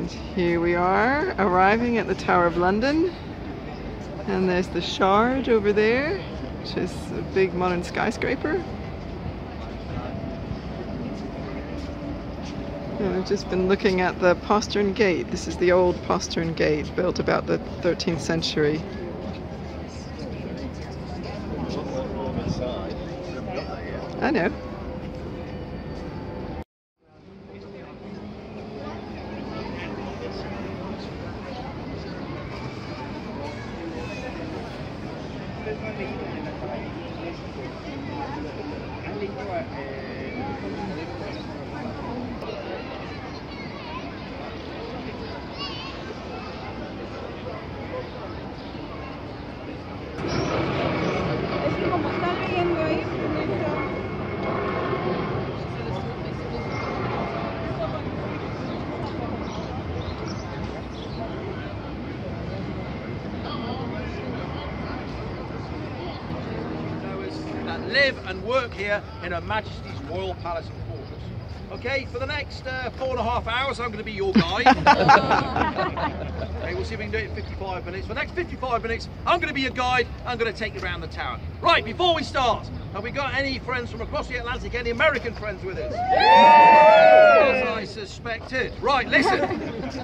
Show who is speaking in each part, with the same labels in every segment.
Speaker 1: And here we are, arriving at the Tower of London. And there's the Shard over there, which is a big modern skyscraper. And I've just been looking at the postern gate. This is the old postern gate, built about the 13th century. I know.
Speaker 2: Live and work here in Her Majesty's Royal Palace and Fortress. Okay, for the next 4.5 hours I'm going to be your guide. Okay, we'll see if we can do it in 55 minutes. For the next 55 minutes I'm going to be your guide. I'm going to take you around the tower. Right, before we start, have we got any friends from across the Atlantic, any American friends with us? As I suspected. Right, listen,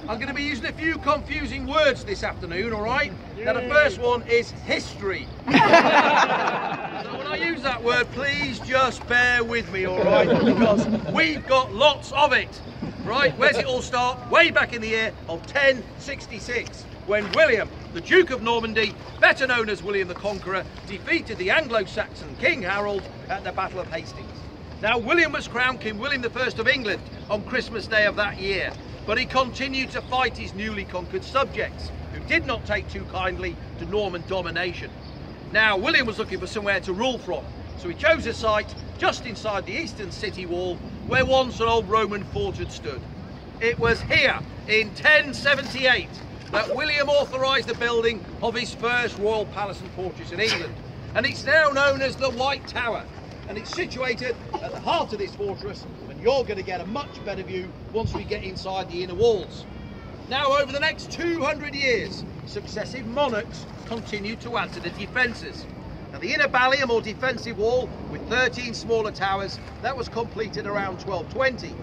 Speaker 2: I'm going to be using a few confusing words this afternoon, alright? Now the first one is history. So when I use that word, please just bear with me, alright? Because we've got lots of it. Right, where's it all start? Way back in the year of 1066, when William, the Duke of Normandy, better known as William the Conqueror, defeated the Anglo-Saxon King Harold at the Battle of Hastings. Now, William was crowned King William I of England on Christmas Day of that year, but he continued to fight his newly conquered subjects, who did not take too kindly to Norman domination. Now, William was looking for somewhere to rule from, so he chose a site just inside the eastern city wall where once an old Roman fort had stood. It was here in 1078 that William authorised the building of his first royal palace and fortress in England, and it's now known as the White Tower, and it's situated at the heart of this fortress, and you're going to get a much better view once we get inside the inner walls. Now, over the next 200 years, successive monarchs continued to add to the defences. Now, the inner ballium or defensive wall with 13 smaller towers, that was completed around 1220.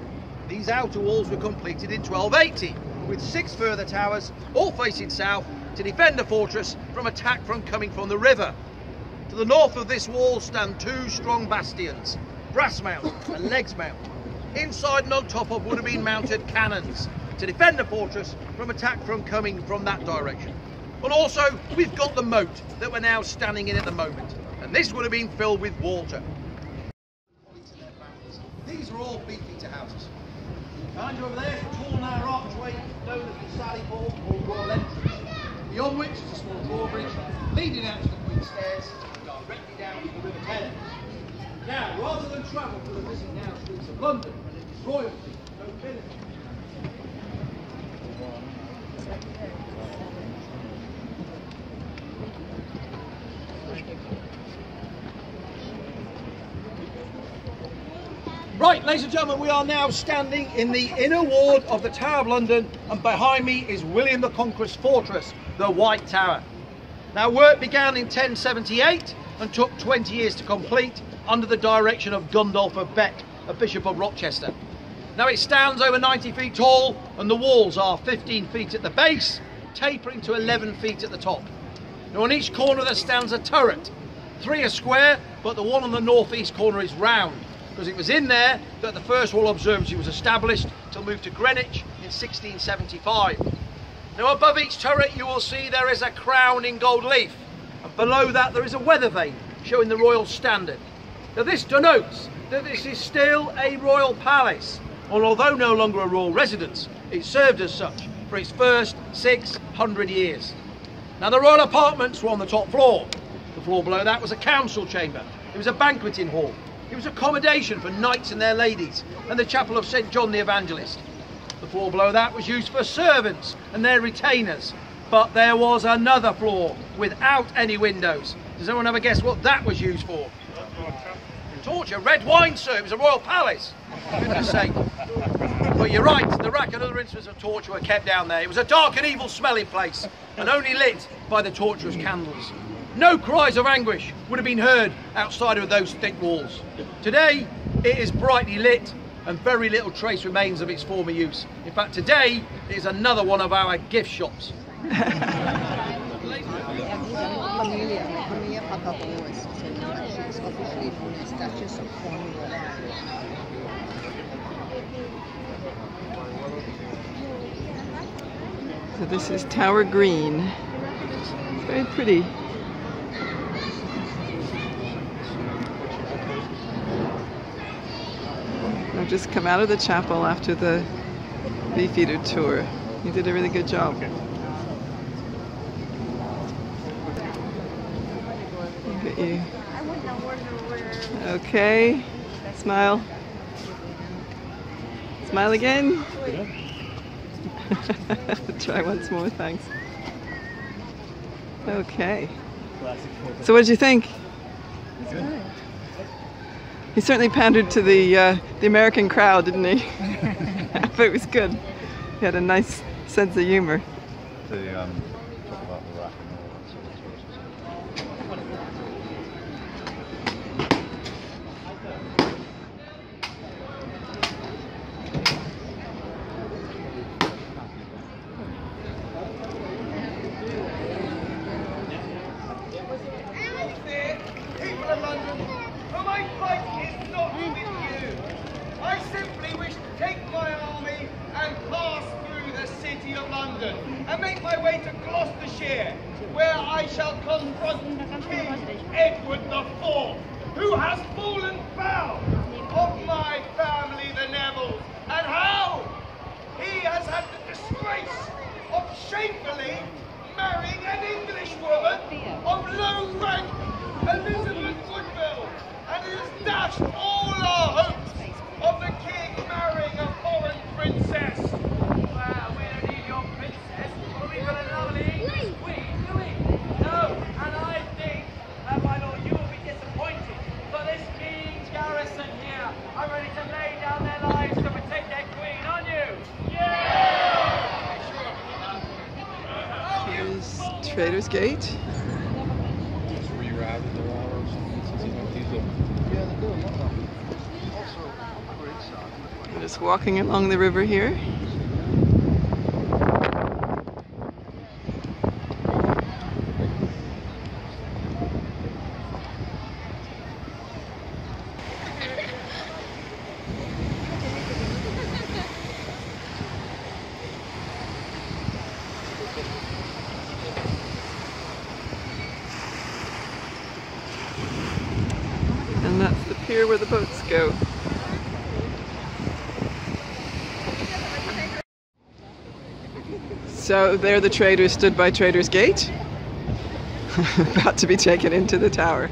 Speaker 2: These outer walls were completed in 1280 with 6 further towers, all facing south, to defend the fortress from attack coming from the river. To the north of this wall stand 2 strong bastions, Brassmount and Legsmount. Inside and on top of would have been mounted cannons to defend the fortress from attack coming from that direction. But also, we've got the moat that we're now standing in at the moment, and this would have been filled with water. These are all beefeater houses. Behind you over there is a tall narrow archway known as the Sally Port or Royal Entrance, beyond which is a small drawbridge leading out to the Queen's Stairs directly down to the River Thames. Now, rather than travel to the busy now streets of London and its royalty, nobility, right, ladies and gentlemen, we are now standing in the inner ward of the Tower of London, and behind me is William the Conqueror's fortress, the White Tower. Now, work began in 1078 and took 20 years to complete under the direction of Gundulf of Bec, a Bishop of Rochester. Now, it stands over 90 feet tall, and the walls are 15 feet at the base, tapering to 11 feet at the top. Now, on each corner there stands a turret. 3 are square, but the one on the northeast corner is round, because it was in there that the first Royal Observatory was established to move to Greenwich in 1675. Now, above each turret you will see there is a crown in gold leaf, and below that there is a weather vane showing the royal standard. Now, this denotes that this is still a royal palace, and although no longer a royal residence, it served as such for its first 600 years. Now, the royal apartments were on the top floor. The floor below that was a council chamber. It was a banqueting hall. It was accommodation for knights and their ladies, and the chapel of St. John the Evangelist. The floor below that was used for servants and their retainers, but there was another floor without any windows. Does anyone have a guess what that was used for? Torture. Red wine, sir. It was a royal palace. For goodness sake. But you're right, the rack and other instruments of torture were kept down there. It was a dark and evil smelling place, and only lit by the torturers' candles. No cries of anguish would have been heard outside of those thick walls. Today, it is brightly lit, and very little trace remains of its former use. In fact, today, it is another one of our gift shops.
Speaker 1: So this is Tower Green. It's very pretty. I've just come out of the chapel after the Beefeater tour. You did a really good job. Look at you. Okay. Smile. Smile again. Try once more, thanks. Okay. So what did you think?
Speaker 3: It's good.
Speaker 1: He certainly pandered to the American crowd, didn't he? But it was good. He had a nice sense of humor.
Speaker 3: To talk about the rack and all that sort of stuff.
Speaker 4: People of London, for my fight is not with you. I simply wish to take my army and pass through the city of London and make my way to Gloucestershire, where I shall confront King Edward IV, who has fallen foul of my family, the Nevilles, and how he has had the disgrace of shamefully marrying an English woman of low rank, Elizabeth Woodville, and it has dashed all our hopes of the king marrying a foreign princess.
Speaker 5: Well, we don't need your princess, but we've got a lovely English queen, do we? No, and I think, my lord, you will be disappointed, but this king's garrison here are ready to lay down their lives to protect their queen, aren't you? Yeah!
Speaker 1: Here's Trader's Gate. I'm just walking along the river here. And that's the pier where the boats go. So there the traders stood by Trader's Gate, about to be taken into the tower.